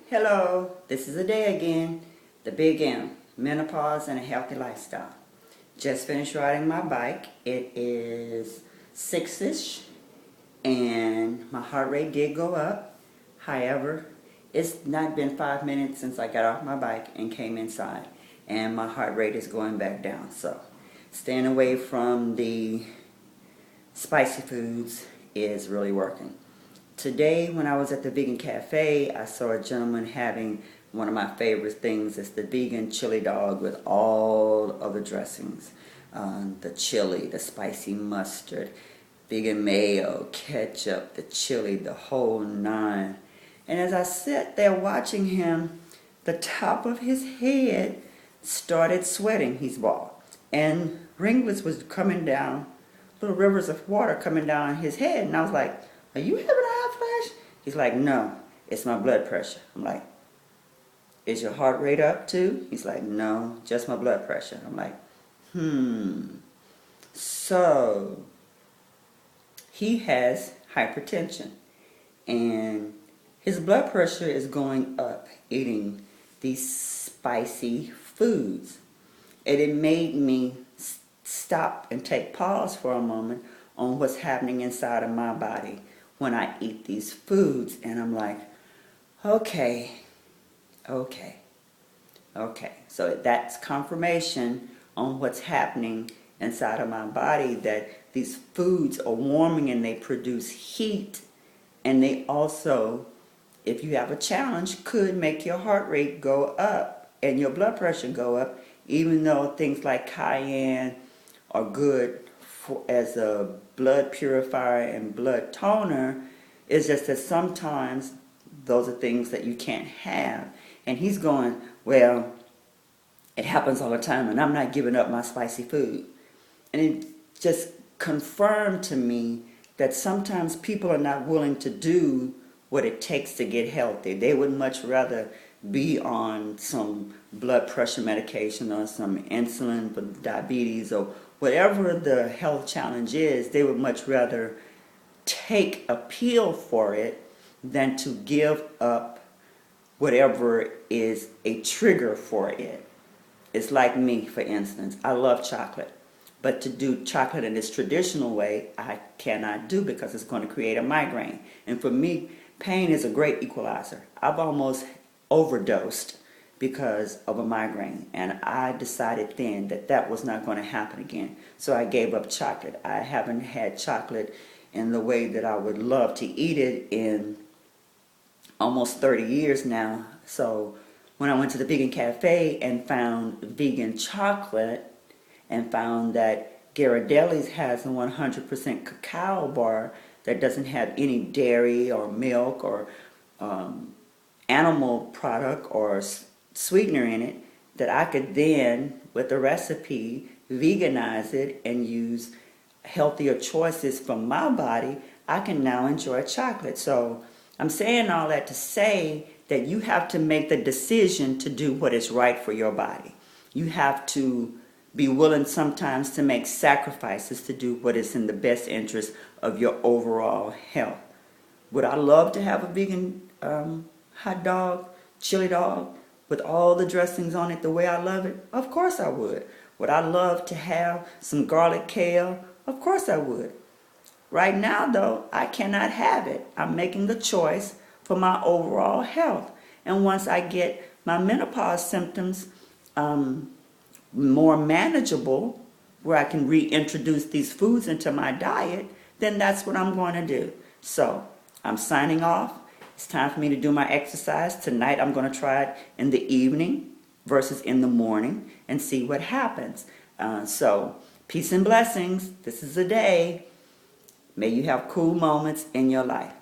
Hello, this is a day again, the big M, menopause and a healthy lifestyle. Just finished riding my bike. It is 6-ish and my heart rate did go up. However, it's not been 5 minutes since I got off my bike and came inside, and my heart rate is going back down. So staying away from the spicy foods is really working. Today, when I was at the vegan cafe, I saw a gentleman having one of my favorite things. It's the vegan chili dog with all of the dressings. The chili, the spicy mustard, vegan mayo, ketchup, the chili, the whole nine. And as I sat there watching him, the top of his head started sweating. He's bald. And ringlets was coming down, little rivers of water coming down his head. And I was like, "Are you having a hot flash?" He's like, "No, it's my blood pressure." I'm like, "Is your heart rate up too?" He's like, "No, just my blood pressure." I'm like, So he has hypertension and his blood pressure is going up eating these spicy foods. And it made me stop and take pause for a moment on what's happening inside of my body when I eat these foods. And I'm like, okay. So that's confirmation on what's happening inside of my body, that these foods are warming and they produce heat, and they also, if you have a challenge, could make your heart rate go up and your blood pressure go up, even though things like cayenne are good as a blood purifier and blood toner. It's just that sometimes those are things that you can't have. And he's going, "Well, it happens all the time and I'm not giving up my spicy food." And it just confirmed to me that sometimes people are not willing to do what it takes to get healthy. They would much rather be on some blood pressure medication or some insulin for diabetes or whatever the health challenge is. They would much rather take a pill for it than to give up whatever is a trigger for it. It's like me, for instance. I love chocolate. But to do chocolate in this traditional way, I cannot do because it's going to create a migraine. And for me, pain is a great equalizer. I've almost overdosed because of a migraine. And I decided then that that was not going to happen again. So I gave up chocolate. I haven't had chocolate in the way that I would love to eat it in almost 30 years now. So when I went to the vegan cafe and found vegan chocolate and found that Ghirardelli's has a 100% cacao bar that doesn't have any dairy or milk or animal product or sweetener in it, that I could then, with the recipe, veganize it and use healthier choices for my body, I can now enjoy chocolate. So I'm saying all that to say that you have to make the decision to do what is right for your body. You have to be willing sometimes to make sacrifices to do what is in the best interest of your overall health. Would I love to have a vegan hot dog, chili dog, with all the dressings on it the way I love it? Of course I would. Would I love to have some garlic kale? Of course I would. Right now, though, I cannot have it. I'm making the choice for my overall health. And once I get my menopause symptoms more manageable, where I can reintroduce these foods into my diet, then that's what I'm going to do. So I'm signing off. It's time for me to do my exercise. Tonight I'm going to try it in the evening versus in the morning and see what happens. So peace and blessings. This is a day. May you have cool moments in your life.